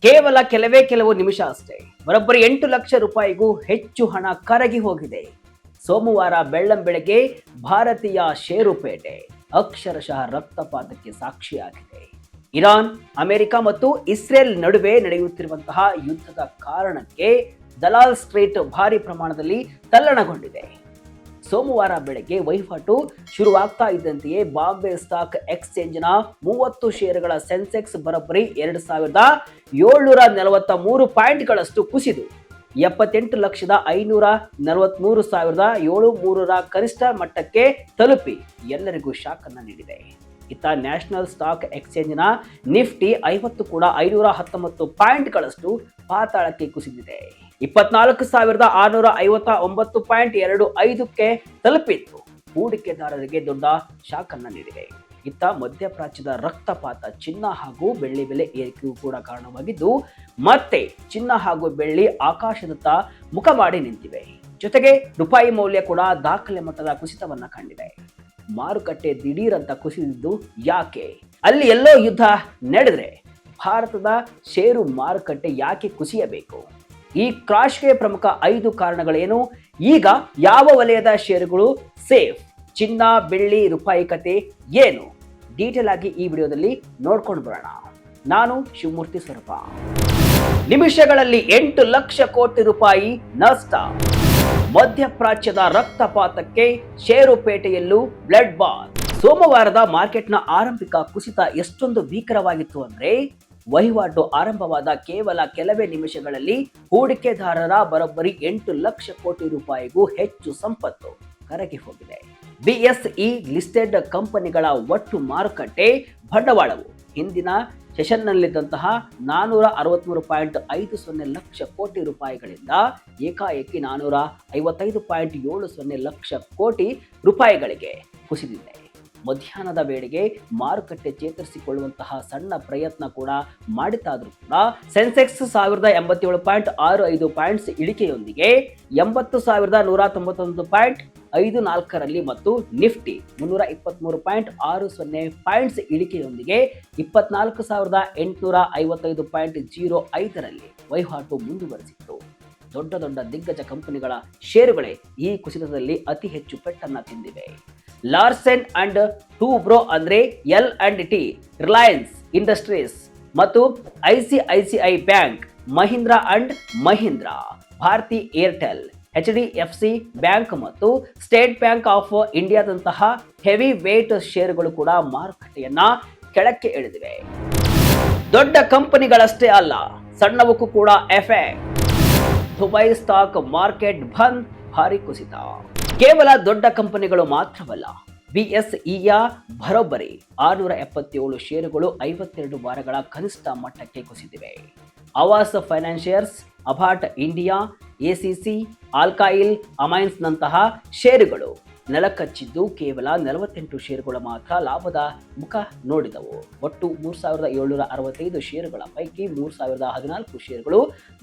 ಕೇವಲ ಕೆಲವು ನಿಮಿಷ ಅಷ್ಟೇ ಬರೋಬ್ಬರಿ 8 ಲಕ್ಷ ರೂಪಾಯಿಗೂ ಹೆಚ್ಚು ಹಣ ಕರಗಿ ಹೋಗಿದೆ. ಸೋಮವಾರ ಬೆಳ್ಳಂಬೆಳಗ್ಗೆ ಭಾರತೀಯ ಷೇರುಪೇಟೆ ಅಕ್ಷರಶಃ ರಕ್ತಪಾತಕ್ಕೆ ಸಾಕ್ಷಿಯಾಗಿದೆ. ಇರಾನ್, ಅಮೆರಿಕ ಮತ್ತು ಇಸ್ರೇಲ್ ನಡುವೆ ನಡೆಯುತ್ತಿರುವಂತಹ ಯುದ್ಧದ ಕಾರಣಕ್ಕೆ ದಲಾಲ್ ಸ್ಟ್ರೀಟ್ ಭಾರಿ ಪ್ರಮಾಣದಲ್ಲಿ ತಲ್ಲಣಗೊಂಡಿದೆ. ಸೋಮವಾರ ಬೆಳಗ್ಗೆ ವಹಿವಾಟು ಶುರುವಾಗ್ತಾ ಇದ್ದಂತೆಯೇ ಬಾಂಬೆ ಸ್ಟಾಕ್ ಎಕ್ಸ್ಚೇಂಜ್ನ 30 ಷೇರುಗಳ ಸೆನ್ಸೆಕ್ಸ್ ಬರೋಬ್ಬರಿ 2743 ಪಾಯಿಂಟ್ಗಳಷ್ಟು ಕುಸಿದು 78,543,703 ಕನಿಷ್ಠ ಮಟ್ಟಕ್ಕೆ ತಲುಪಿ ಎಲ್ಲರಿಗೂ ಶಾಕ್ ಅನ್ನು ನೀಡಿದೆ. ಇತ್ತ ನ್ಯಾಷನಲ್ ಸ್ಟಾಕ್ ಎಕ್ಸ್ಚೇಂಜ್ನ ನಿಫ್ಟಿ 50 ಕೂಡ 519 ಪಾಯಿಂಟ್ಗಳಷ್ಟು ಪಾತಾಳಕ್ಕೆ ಕುಸಿದಿದೆ. 24,659.25ಕ್ಕೆ ತಲುಪಿತ್ತು. ಹೂಡಿಕೆದಾರರಿಗೆ ದೊಡ್ಡ ಶಾಕ್ ಅನ್ನು ನೀಡಿದೆ. ಇತ್ತ ಮಧ್ಯಪ್ರಾಚ್ಯದ ರಕ್ತಪಾತ ಚಿನ್ನ ಹಾಗೂ ಬೆಳ್ಳಿ ಬೆಲೆ ಏರಿಕೆಯೂ ಕೂಡ ಕಾರಣವಾಗಿದ್ದು ಮತ್ತೆ ಚಿನ್ನ ಹಾಗೂ ಬೆಳ್ಳಿ ಆಕಾಶದತ್ತ ಮುಖ ಮಾಡಿ ನಿಂತಿವೆ. ಜೊತೆಗೆ ರೂಪಾಯಿ ಮೌಲ್ಯ ಕೂಡ ದಾಖಲೆ ಮಟ್ಟದ ಕುಸಿತವನ್ನ ಕಂಡಿದೆ. ಮಾರುಕಟ್ಟೆ ದಿಢೀರ್ ಅಂತ ಕುಸಿದಿದ್ದು ಯಾಕೆ? ಅಲ್ಲಿ ಎಲ್ಲೋ ಯುದ್ಧ ನಡೆದ್ರೆ ಭಾರತದ ಷೇರು ಮಾರುಕಟ್ಟೆ ಯಾಕೆ ಕುಸಿಯಬೇಕು? ಈ ಕ್ರಾಶ್ಗೆ ಪ್ರಮುಖ 5 ಕಾರಣಗಳೇನು? ಈಗ ಯಾವ ವಲಯದ ಷೇರುಗಳು ಸೇಫ್? ಚಿನ್ನ, ಬೆಳ್ಳಿ, ರೂಪಾಯಿ ಕತೆ ಏನು? ಡೀಟೇಲ್ ಆಗಿ ಈ ವಿಡಿಯೋದಲ್ಲಿ ನೋಡ್ಕೊಂಡು ಬರೋಣ. ನಾನು ಶಿವಮೂರ್ತಿ ಸ್ವರೂಪ. ನಿಮಿಷಗಳಲ್ಲಿ 8 ಲಕ್ಷ ಕೋಟಿ ರೂಪಾಯಿ ನಷ್ಟ. ಮಧ್ಯಪ್ರಾಚ್ಯದ ರಕ್ತಪಾತಕ್ಕೆ ಷೇರುಪೇಟೆಯಲ್ಲೂ ಬ್ಲಡ್ ಬಾತ್. ಸೋಮವಾರದ ಮಾರ್ಕೆಟ್ನ ಆರಂಭಿಕ ಕುಸಿತ ಎಷ್ಟೊಂದು ಭೀಕರವಾಗಿತ್ತು ಅಂದ್ರೆ ವಹಿವಾಟು ಆರಂಭವಾದ ಕೇವಲ ಕೆಲವೇ ನಿಮಿಷಗಳಲ್ಲಿ ಹೂಡಿಕೆದಾರರ ಬರೋಬ್ಬರಿ 8 ಲಕ್ಷ ಕೋಟಿ ರೂಪಾಯಿಗೂ ಹೆಚ್ಚು ಸಂಪತ್ತು ಕರಗಿ ಹೋಗಿದೆ. ಬಿಎಸ್ಇ ಲಿಸ್ಟೆಡ್ ಕಂಪನಿಗಳ ಒಟ್ಟು ಮಾರುಕಟ್ಟೆ ಬಂಡವಾಳವು ಹಿಂದಿನ ಸೆಷನ್ನಲ್ಲಿದ್ದಂತಹ 463.50 ಲಕ್ಷ ಕೋಟಿ ರೂಪಾಯಿಗಳಿಂದ ಏಕಾಏಕಿ 455.70 ಲಕ್ಷ ಕೋಟಿ ರೂಪಾಯಿಗಳಿಗೆ ಕುಸಿದಿದೆ. ಮಧ್ಯಾಹ್ನದ ವೇಳೆಗೆ ಮಾರುಕಟ್ಟೆ ಚೇತರಿಸಿಕೊಳ್ಳುವಂತಹ ಸಣ್ಣ ಪ್ರಯತ್ನ ಕೂಡ ಮಾಡಿತಾದ್ರೂ ಕೂಡ ಸೆನ್ಸೆಕ್ಸ್ 1087.65 ಪಾಯಿಂಟ್ಸ್ ಇಳಿಕೆಯೊಂದಿಗೆ 80,191.54ರಲ್ಲಿ ಮತ್ತು ನಿಫ್ಟಿ 323.60 ಪಾಯಿಂಟ್ಸ್ ಇಳಿಕೆಯೊಂದಿಗೆ 24,855.05ರಲ್ಲಿ ವಹಿವಾಟು ಮುಂದುವರೆಸಿತ್ತು. ದೊಡ್ಡ ದಿಗ್ಗಜ ಕಂಪನಿಗಳ ಷೇರುಗಳೇ ಈ ಕುಸಿತದಲ್ಲಿ ಅತಿ ಹೆಚ್ಚು ಪೆಟ್ಟನ್ನ ತಿಂದಿವೆ. ಲಾರ್ಸೆನ್ ಅಂಡ್ ಟೂಬ್ರೋ ಅಂದ್ರೆ L&T, ರಿಲಯನ್ಸ್ ಇಂಡಸ್ಟ್ರೀಸ್ ಮತ್ತು ICICI bank, Mahindra and Mahindra, Bharti Airtel, HDFC bank ಮತ್ತು ಸ್ಟೇಟ್ ಬ್ಯಾಂಕ್ ಆಫ್ ಇಂಡಿಯಾದಂತಹ ಹೆವಿ ವೇಟ್ ಷೇರುಗಳು ಕೂಡ ಮಾರುಕಟ್ಟೆಯನ್ನ ಕೆಳಕ್ಕೆ ಇಳಿದಿವೆ. ದೊಡ್ಡ ಕಂಪನಿಗಳಷ್ಟೇ ಅಲ್ಲ, ಸಣ್ಣವಕ್ಕೂ ಕೂಡ ಎಫೆಕ್ಟ್. ದುಬೈ ಸ್ಟಾಕ್ ಮಾರ್ಕೆಟ್ ಬಂದ್, ಭಾರಿ ಕುಸಿತ. ಕೇವಲ ದೊಡ್ಡ ಕಂಪನಿಗಳು ಮಾತ್ರವಲ್ಲ, ಬಿಎಸ್ಇಯ ಬರೋಬ್ಬರಿ 677 ಷೇರುಗಳು 52 ವಾರಗಳ ಕನಿಷ್ಠ ಮಟ್ಟಕ್ಕೆ ಕುಸಿದಿವೆ. Aavas financiers, Abbott India, ACC, Alkyl Amines ನಂತಹ ಷೇರುಗಳು ನೆಲಕಚ್ಚಿದ್ದು ಕೇವಲ 48 ಷೇರುಗಳು ಮಾತ್ರ ಲಾಭದ ಮುಖ ನೋಡಿದವು. ಒಟ್ಟು 3,765 ಷೇರುಗಳ ಪೈಕಿ 3,014 ಷೇರುಗಳು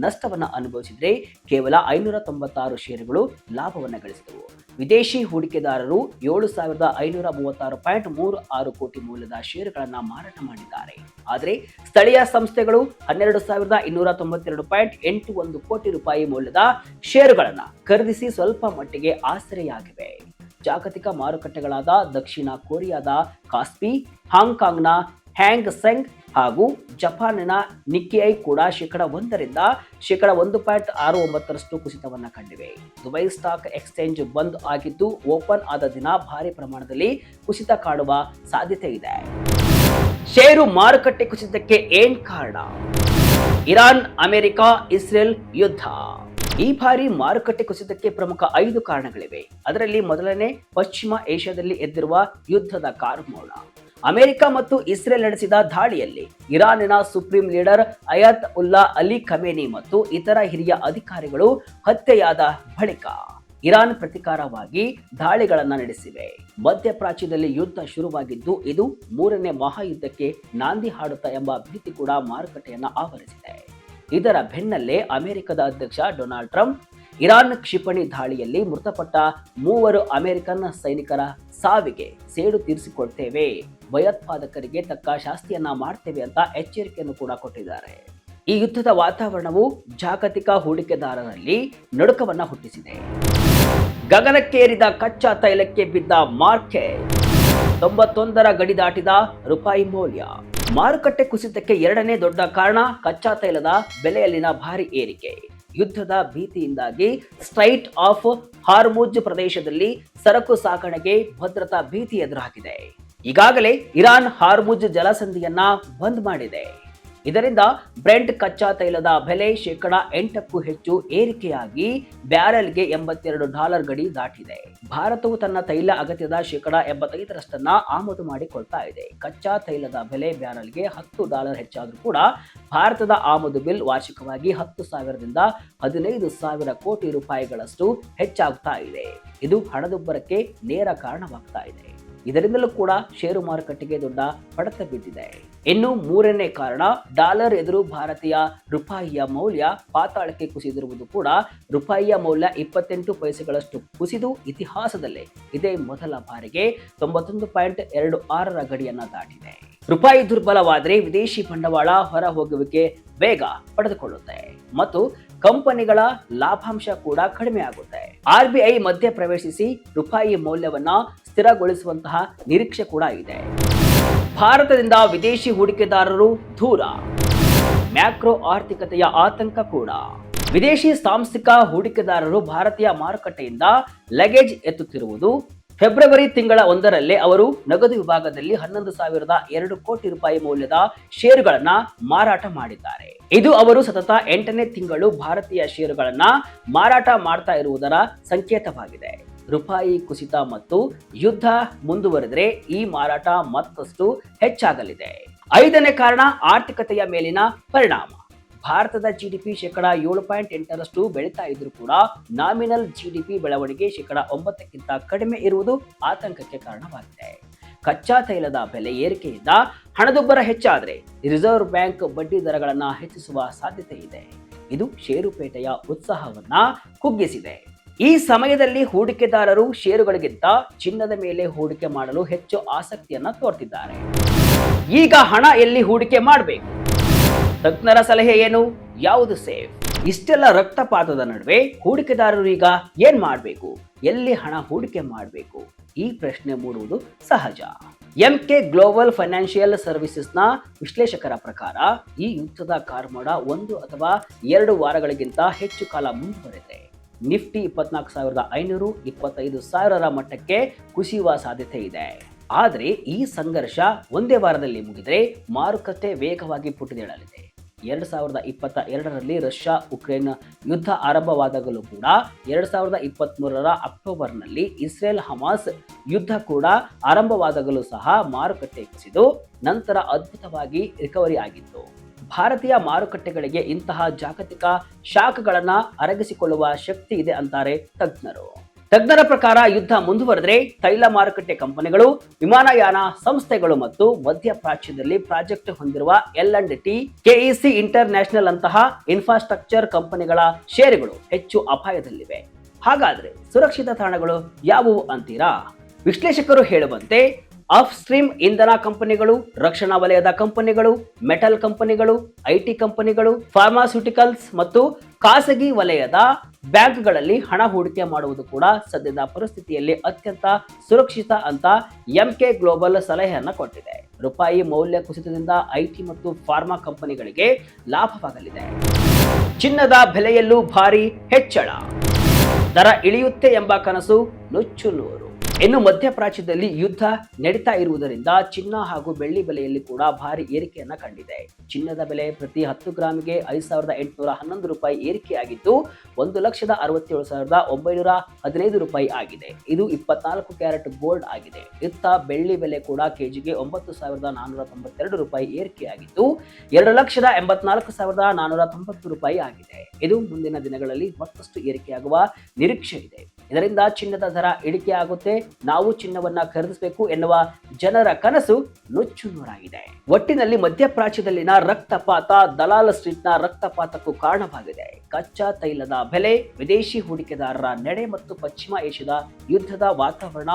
ನಷ್ಟವನ್ನು ಅನುಭವಿಸಿದರೆ ಕೇವಲ 596 ಷೇರುಗಳು ಲಾಭವನ್ನು ಗಳಿಸಿದವು. ವಿದೇಶಿ ಹೂಡಿಕೆದಾರರು 7,536.36 ಕೋಟಿ ಮೌಲ್ಯದ ಷೇರುಗಳನ್ನು ಮಾರಾಟ ಮಾಡಿದ್ದಾರೆ. ಆದರೆ ಸ್ಥಳೀಯ ಸಂಸ್ಥೆಗಳು 12,292.81 ಕೋಟಿ ರೂಪಾಯಿ ಮೌಲ್ಯದ ಷೇರುಗಳನ್ನು ಖರೀದಿಸಿ ಸ್ವಲ್ಪ ಮಟ್ಟಿಗೆ ಆಸರೆಯಾಗಿವೆ. ಜಾಗತಿಕ ಮಾರುಕಟ್ಟೆಗಳಾದ ದಕ್ಷಿಣ ಕೊರಿಯಾದ ಕಾಸ್ಪಿ, ಹಾಂಗ್ಕಾಂಗ್ನ ಹ್ಯಾಂಗ್ ಸೆಂಗ್ ಹಾಗೂ ಜಪಾನಿನ ನಿಕ್ಕಿಐ ಕೂಡ 1% 1.69% ಕುಸಿತವನ್ನು ಕಂಡಿವೆ. ದುಬೈ ಸ್ಟಾಕ್ ಎಕ್ಸ್ಚೇಂಜ್ ಬಂದ್ ಆಗಿದ್ದು ಓಪನ್ ಆದ ದಿನ ಭಾರಿ ಪ್ರಮಾಣದಲ್ಲಿ ಕುಸಿತ ಕಾಣುವ ಸಾಧ್ಯತೆ ಇದೆ. ಷೇರು ಮಾರುಕಟ್ಟೆ ಕುಸಿತಕ್ಕೆ ಏನ್ ಕಾರಣ? ಇರಾನ್, ಅಮೆರಿಕ, ಇಸ್ರೇಲ್ ಯುದ್ಧ. ಈ ಬಾರಿ ಮಾರುಕಟ್ಟೆ ಕುಸಿತಕ್ಕೆ ಪ್ರಮುಖ 5 ಕಾರಣಗಳಿವೆ. ಅದರಲ್ಲಿ ಮೊದಲನೇ ಪಶ್ಚಿಮ ಏಷ್ಯಾದಲ್ಲಿ ಎದ್ದಿರುವ ಯುದ್ಧದ ಕಾರ್ಮೋಡ. ಅಮೆರಿಕ ಮತ್ತು ಇಸ್ರೇಲ್ ನಡೆಸಿದ ದಾಳಿಯಲ್ಲಿ ಇರಾನಿನ supreme leader Ayatollah Ali Khamenei ಮತ್ತು ಇತರ ಹಿರಿಯ ಅಧಿಕಾರಿಗಳು ಹತ್ಯೆಯಾದ ಬಳಿಕ ಇರಾನ್ ಪ್ರತಿಕಾರವಾಗಿ ದಾಳಿಗಳನ್ನು ನಡೆಸಿವೆ. ಮಧ್ಯಪ್ರಾಚ್ಯದಲ್ಲಿ ಯುದ್ಧ ಶುರುವಾಗಿದ್ದು ಇದು 3ನೇ ಮಹಾಯುದ್ಧಕ್ಕೆ ನಾಂದಿ ಹಾಡುತ್ತಾ ಎಂಬ ಭೀತಿ ಕೂಡ ಮಾರುಕಟ್ಟೆಯನ್ನು ಆವರಿಸಿದೆ. ಇದರ ಬೆನ್ನಲ್ಲೇ ಅಮೆರಿಕದ ಅಧ್ಯಕ್ಷ ಡೊನಾಲ್ಡ್ ಟ್ರಂಪ್ ಇರಾನ್ ಕ್ಷಿಪಣಿ ದಾಳಿಯಲ್ಲಿ ಮೃತಪಟ್ಟ 3 ಅಮೆರಿಕನ್ ಸೈನಿಕರ ಸಾವಿಗೆ ಸೇಡು ತೀರಿಸಿಕೊಳ್ತೇವೆ, ಭಯೋತ್ಪಾದಕರಿಗೆ ತಕ್ಕ ಶಾಸ್ತಿಯನ್ನ ಮಾಡ್ತೇವೆ ಅಂತ ಎಚ್ಚರಿಕೆಯನ್ನು ಕೂಡ ಕೊಟ್ಟಿದ್ದಾರೆ. ಈ ಯುದ್ಧದ ವಾತಾವರಣವು ಜಾಗತಿಕ ಹೂಡಿಕೆದಾರರಲ್ಲಿ ನಡುಕವನ್ನ ಹುಟ್ಟಿಸಿದೆ. ಗಗನಕ್ಕೇರಿದ ಕಚ್ಚಾ ತೈಲಕ್ಕೆ ಬಿದ್ದ ಮಾರ್ಕೆಟ್, 91ರ ಗಡಿ ದಾಟಿದ ರೂಪಾಯಿ ಮೌಲ್ಯ. ಮಾರುಕಟ್ಟೆ ಕುಸಿತಕ್ಕೆ ಎರಡನೇ ದೊಡ್ಡ ಕಾರಣ ಕಚ್ಚಾ ತೈಲದ ಬೆಲೆಯಲ್ಲಿನ ಭಾರಿ ಏರಿಕೆ. ಯುದ್ಧದ ಭೀತಿಯಿಂದಾಗಿ ಸ್ಟ್ರೈಟ್ ಆಫ್ ಹಾರ್ಮುಜ್ ಪ್ರದೇಶದಲ್ಲಿ ಸರಕು ಸಾಗಣೆಗೆ ಭದ್ರತಾ ಭೀತಿ ಎದುರಾಗಿದೆ. ಈಗಾಗಲೇ ಇರಾನ್ ಹಾರ್ಮುಜ್ ಜಲಸಂಧಿಯನ್ನ ಬಂದ್ ಮಾಡಿದೆ. ಇದರಿಂದ ಬ್ರೆಂಟ್ ಕಚ್ಚಾ ತೈಲದ ಬೆಲೆ %8ಕ್ಕೂ ಹೆಚ್ಚು ಏರಿಕೆಯಾಗಿ ಬ್ಯಾರೆಲ್ಗೆ $82 ಗಡಿ ದಾಟಿದೆ. ಭಾರತವು ತನ್ನ ತೈಲ ಅಗತ್ಯದ %85ರಷ್ಟನ್ನ ಆಮದು ಮಾಡಿಕೊಳ್ತಾ ಇದೆ. ಕಚ್ಚಾ ತೈಲದ ಬೆಲೆ ಬ್ಯಾರೆಲ್ಗೆ $10 ಹೆಚ್ಚಾದರೂ ಕೂಡ ಭಾರತದ ಆಮದು ಬಿಲ್ ವಾರ್ಷಿಕವಾಗಿ 10,000ರಿಂದ 15,000 ಕೋಟಿ ರೂಪಾಯಿಗಳಷ್ಟು ಹೆಚ್ಚಾಗ್ತಾ ಇದೆ. ಇದು ಹಣದುಬ್ಬರಕ್ಕೆ ನೇರ ಕಾರಣವಾಗ್ತಾ ಇದೆ. ಇದರಿಂದಲೂ ಕೂಡ ಷೇರು ಮಾರುಕಟ್ಟೆಗೆ ದೊಡ್ಡ ಹೊಡೆತ ಬಿದ್ದಿದೆ. ಇನ್ನು ಮೂರನೇ ಕಾರಣ, ಡಾಲರ್ ಎದುರು ಭಾರತೀಯ ರೂಪಾಯಿಯ ಮೌಲ್ಯ ಪಾತಾಳಕ್ಕೆ ಕುಸಿದಿರುವುದು ಕೂಡ. ರೂಪಾಯಿಯ ಮೌಲ್ಯ 28 ಪೈಸೆಗಳಷ್ಟು ಕುಸಿದು ಇತಿಹಾಸದಲ್ಲೇ ಇದೇ ಮೊದಲ ಬಾರಿಗೆ 91.26ರ ಗಡಿಯನ್ನ ದಾಟಿದೆ. ರೂಪಾಯಿ ದುರ್ಬಲವಾದರೆ ವಿದೇಶಿ ಬಂಡವಾಳ ಹೊರ ಹೋಗುವಿಕೆ ವೇಗ ಪಡೆದುಕೊಳ್ಳುತ್ತೆ ಮತ್ತು ಕಂಪನಿಗಳ ಲಾಭಾಂಶ ಕೂಡ ಕಡಿಮೆ ಆಗುತ್ತೆ. RBI ಮಧ್ಯ ಪ್ರವೇಶಿಸಿ ರೂಪಾಯಿ ಮೌಲ್ಯವನ್ನ ಸ್ಥಿರಗೊಳಿಸುವಂತಹ ನಿರೀಕ್ಷೆ ಕೂಡ ಇದೆ. ಭಾರತದಿಂದ ವಿದೇಶಿ ಹೂಡಿಕೆದಾರರು ದೂರ, ಮ್ಯಾಕ್ರೋ ಆರ್ಥಿಕತೆಯ ಆತಂಕ ಕೂಡ. ವಿದೇಶಿ ಸಾಂಸ್ಥಿಕ ಹೂಡಿಕೆದಾರರು ಭಾರತೀಯ ಮಾರುಕಟ್ಟೆಯಿಂದ ಲಗೇಜ್ ಎತ್ತುತ್ತಿರುವುದು. ಫೆಬ್ರವರಿ ತಿಂಗಳ 1ರಲ್ಲೇ ಅವರು ನಗದು ವಿಭಾಗದಲ್ಲಿ 11,002 ಕೋಟಿ ರೂಪಾಯಿ ಮೌಲ್ಯದ ಷೇರುಗಳನ್ನ ಮಾರಾಟ ಮಾಡಿದ್ದಾರೆ. ಇದು ಅವರು ಸತತ 8ನೇ ತಿಂಗಳು ಭಾರತೀಯ ಷೇರುಗಳನ್ನ ಮಾರಾಟ ಮಾಡ್ತಾ ಇರುವುದರ ಸಂಕೇತವಾಗಿದೆ. ರೂಪಾಯಿ ಕುಸಿತ ಮತ್ತು ಯುದ್ಧ ಮುಂದುವರೆದರೆ ಈ ಮಾರಾಟ ಮತ್ತಷ್ಟು ಹೆಚ್ಚಾಗಲಿದೆ. 5ನೇ ಕಾರಣ, ಆರ್ಥಿಕತೆಯ ಮೇಲಿನ ಪರಿಣಾಮ. ಭಾರತದ GDP %7.8ರಷ್ಟು ಬೆಳೀತಾ ಇದ್ರೂ ಕೂಡ ನಾಮಿನಲ್ GDP ಬೆಳವಣಿಗೆ %9ಕ್ಕಿಂತ ಕಡಿಮೆ ಇರುವುದು ಆತಂಕಕ್ಕೆ ಕಾರಣವಾಗಿದೆ. ಕಚ್ಚಾ ತೈಲದ ಬೆಲೆ ಏರಿಕೆಯಿಂದ ಹಣದುಬ್ಬರ ಹೆಚ್ಚಾದರೆ ರಿಸರ್ವ್ ಬ್ಯಾಂಕ್ ಬಡ್ಡಿ ದರಗಳನ್ನು ಹೆಚ್ಚಿಸುವ ಸಾಧ್ಯತೆ ಇದೆ. ಇದು ಷೇರುಪೇಟೆಯ ಉತ್ಸಾಹವನ್ನ ಕುಗ್ಗಿಸಿದೆ. ಈ ಸಮಯದಲ್ಲಿ ಹೂಡಿಕೆದಾರರು ಷೇರುಗಳಿಗಿಂತ ಚಿನ್ನದ ಮೇಲೆ ಹೂಡಿಕೆ ಮಾಡಲು ಹೆಚ್ಚು ಆಸಕ್ತಿಯನ್ನ ತೋರ್ತಿದ್ದಾರೆ. ಈಗ ಹಣ ಎಲ್ಲಿ ಹೂಡಿಕೆ ಮಾಡಬೇಕು? ತಜ್ಞರ ಸಲಹೆ ಏನು? ಯಾವುದು ಸೇಫ್? ಇಷ್ಟೆಲ್ಲ ರಕ್ತಪಾತದ ನಡುವೆ ಹೂಡಿಕೆದಾರರು ಈಗ ಏನ್ ಮಾಡಬೇಕು? ಎಲ್ಲಿ ಹಣ ಹೂಡಿಕೆ ಮಾಡಬೇಕು? ಈ ಪ್ರಶ್ನೆ ಮೂಡುವುದು ಸಹಜ. MK ಗ್ಲೋಬಲ್ ಫೈನಾನ್ಷಿಯಲ್ ಸರ್ವಿಸಸ್ನ ವಿಶ್ಲೇಷಕರ ಪ್ರಕಾರ ಈ ಯುದ್ಧದ ಕಾರ್ಮೋಡ 1 ಅಥವಾ 2 ವಾರಗಳಿಗಿಂತ ಹೆಚ್ಚು ಕಾಲ ಮುಂದುವರೆದಿದೆ. ನಿಫ್ಟಿ 24,500, 25,000ರ ಮಟ್ಟಕ್ಕೆ ಕುಸಿಯುವ ಸಾಧ್ಯತೆ ಇದೆ. ಆದರೆ ಈ ಸಂಘರ್ಷ ಒಂದೇ ವಾರದಲ್ಲಿ ಮುಗಿದರೆ ಮಾರುಕಟ್ಟೆ ವೇಗವಾಗಿ ಪುಟಿದೇಳಲಿದೆ. 2022ರಲ್ಲಿ ರಷ್ಯಾ ಉಕ್ರೇನ್ ಯುದ್ಧ ಆರಂಭವಾದಾಗಲೂ ಕೂಡ 2023ರ ಅಕ್ಟೋಬರ್ನಲ್ಲಿ ಇಸ್ರೇಲ್ ಹಮಾಸ್ ಯುದ್ಧ ಕೂಡ ಆರಂಭವಾದಾಗಲೂ ಸಹ ಮಾರುಕಟ್ಟೆ ಕುಸಿದು ನಂತರ ಅದ್ಭುತವಾಗಿ ರಿಕವರಿ ಆಗಿತ್ತು. ಭಾರತೀಯ ಮಾರುಕಟ್ಟೆಗಳಿಗೆ ಇಂತಹ ಜಾಗತಿಕ ಶಾಕ್ಗಳನ್ನು ಅರಗಿಸಿಕೊಳ್ಳುವ ಶಕ್ತಿ ಇದೆ ಅಂತಾರೆ ತಜ್ಞರು. ತಜ್ಞರ ಪ್ರಕಾರ ಯುದ್ಧ ಮುಂದುವರೆದರೆ ತೈಲ ಮಾರುಕಟ್ಟೆ ಕಂಪನಿಗಳು, ವಿಮಾನಯಾನ ಸಂಸ್ಥೆಗಳು ಮತ್ತು ಮಧ್ಯಪ್ರಾಚ್ಯದಲ್ಲಿ ಪ್ರಾಜೆಕ್ಟ್ ಹೊಂದಿರುವ L&T, KEC ಇಂಟರ್ನ್ಯಾಷನಲ್ ಅಂತಹ ಇನ್ಫ್ರಾಸ್ಟ್ರಕ್ಚರ್ ಕಂಪನಿಗಳ ಷೇರುಗಳು ಹೆಚ್ಚು ಅಪಾಯದಲ್ಲಿವೆ. ಹಾಗಾದ್ರೆ ಸುರಕ್ಷಿತ ತಾಣಗಳು ಯಾವುವು ಅಂತೀರಾ? ವಿಶ್ಲೇಷಕರು ಹೇಳುವಂತೆ ಅಪ್ಸ್ಟ್ರೀಮ್ ಇಂಧನ ಕಂಪನಿಗಳು, ರಕ್ಷಣಾ ವಲಯದ ಕಂಪನಿಗಳು, ಮೆಟಲ್ ಕಂಪನಿಗಳು, IT ಕಂಪನಿಗಳು, ಫಾರ್ಮಾಸ್ಯೂಟಿಕಲ್ಸ್ ಮತ್ತು ಖಾಸಗಿ ವಲಯದ ಬ್ಯಾಂಕ್ಗಳಲ್ಲಿ ಹಣ ಹೂಡಿಕೆ ಮಾಡುವುದು ಕೂಡ ಸದ್ಯದ ಪರಿಸ್ಥಿತಿಯಲ್ಲಿ ಅತ್ಯಂತ ಸುರಕ್ಷಿತ ಅಂತ MK ಗ್ಲೋಬಲ್ ಸಲಹೆಯನ್ನ ಕೊಟ್ಟಿದೆ. ರೂಪಾಯಿ ಮೌಲ್ಯ ಕುಸಿತದಿಂದ IT ಮತ್ತು ಫಾರ್ಮಾ ಕಂಪನಿಗಳಿಗೆ ಲಾಭವಾಗಲಿದೆ. ಚಿನ್ನದ ಬೆಲೆಯಲ್ಲೂ ಭಾರಿ ಹೆಚ್ಚಳ, ದರ ಇಳಿಯುತ್ತೆ ಎಂಬ ಕನಸು ನುಚ್ಚು ನೂರು. ಇನ್ನು ಮಧ್ಯಪ್ರಾಚ್ಯದಲ್ಲಿ ಯುದ್ಧ ನಡೀತಾ ಇರುವುದರಿಂದ ಚಿನ್ನ ಹಾಗೂ ಬೆಳ್ಳಿ ಬೆಲೆಯಲ್ಲಿ ಕೂಡ ಭಾರಿ ಏರಿಕೆಯನ್ನ ಕಂಡಿದೆ. ಚಿನ್ನದ ಬೆಲೆ ಪ್ರತಿ 10 ಗ್ರಾಮಿಗೆ 5,811 ರೂಪಾಯಿ ಏರಿಕೆಯಾಗಿದ್ದು 1,67,915 ರೂಪಾಯಿ ಆಗಿದೆ. ಇದು 24 ಕ್ಯಾರೆಟ್ ಗೋಲ್ಡ್ ಆಗಿದೆ. ಇತ್ತ ಬೆಳ್ಳಿ ಬೆಲೆ ಕೂಡ ಕೆಜಿಗೆ 9,492 ರೂಪಾಯಿ ಏರಿಕೆಯಾಗಿದ್ದು 2,84,490 ರೂಪಾಯಿ ಆಗಿದೆ. ಇದು ಮುಂದಿನ ದಿನಗಳಲ್ಲಿ ಮತ್ತಷ್ಟು ಏರಿಕೆಯಾಗುವ ನಿರೀಕ್ಷೆ ಇದೆ. ಇದರಿಂದ ಚಿನ್ನದ ದರ ಇಳಿಕೆಯಾಗುತ್ತೆ, ನಾವು ಚಿನ್ನವನ್ನ ಖರೀದಿಸಬೇಕು ಎನ್ನುವ ಜನರ ಕನಸು ನುಚ್ಚು ನೂರಾಗಿದೆ. ಒಟ್ಟಿನಲ್ಲಿ ಮಧ್ಯಪ್ರಾಚ್ಯದಲ್ಲಿನ ರಕ್ತಪಾತ ದಲಾಲ್ ಸ್ಟ್ರೀಟ್ನ ರಕ್ತಪಾತಕ್ಕೂ ಕಾರಣವಾಗಿದೆ. ಕಚ್ಚಾ ತೈಲದ ಬೆಲೆ, ವಿದೇಶಿ ಹೂಡಿಕೆದಾರರ ನಡೆ ಮತ್ತು ಪಶ್ಚಿಮ ಏಷ್ಯಾದ ಯುದ್ಧದ ವಾತಾವರಣ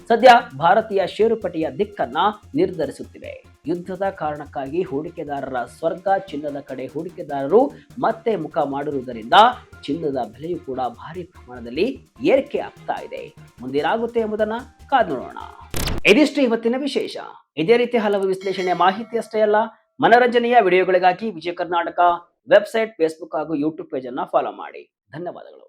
ಸದ್ಯ ಭಾರತೀಯ ಷೇರುಪೇಟೆಯ ದಿಕ್ಕನ್ನ ನಿರ್ಧರಿಸುತ್ತಿವೆ. ಯುದ್ಧದ ಕಾರಣಕ್ಕಾಗಿ ಹೂಡಿಕೆದಾರರ ಸ್ವರ್ಗ ಚಿನ್ನದ ಕಡೆ ಹೂಡಿಕೆದಾರರು ಮತ್ತೆ ಮುಖ ಮಾಡಿರುವುದರಿಂದ ಚಿನ್ನದ ಬೆಲೆಯೂ ಕೂಡ ಭಾರಿ ಪ್ರಮಾಣದಲ್ಲಿ ಏರಿಕೆ ಆಗ್ತಾ ಇದೆ. ಮುಂದೇನಾಗುತ್ತೆ ಎಂಬುದನ್ನ ಕಾದು ನೋಡೋಣ. ಇದಿಷ್ಟು ಇವತ್ತಿನ ವಿಶೇಷ. ಇದೇ ರೀತಿ ಹಲವು ವಿಶ್ಲೇಷಣೆ ಮಾಹಿತಿ ಅಷ್ಟೇ ಅಲ್ಲ, ಮನರಂಜನೆಯ ವಿಡಿಯೋಗಳಿಗಾಗಿ ವಿಜಯ ಕರ್ನಾಟಕ ವೆಬ್ಸೈಟ್, ಫೇಸ್ಬುಕ್ ಹಾಗೂ ಯೂಟ್ಯೂಬ್ ಪೇಜ್ ಅನ್ನ ಫಾಲೋ ಮಾಡಿ. ಧನ್ಯವಾದಗಳು.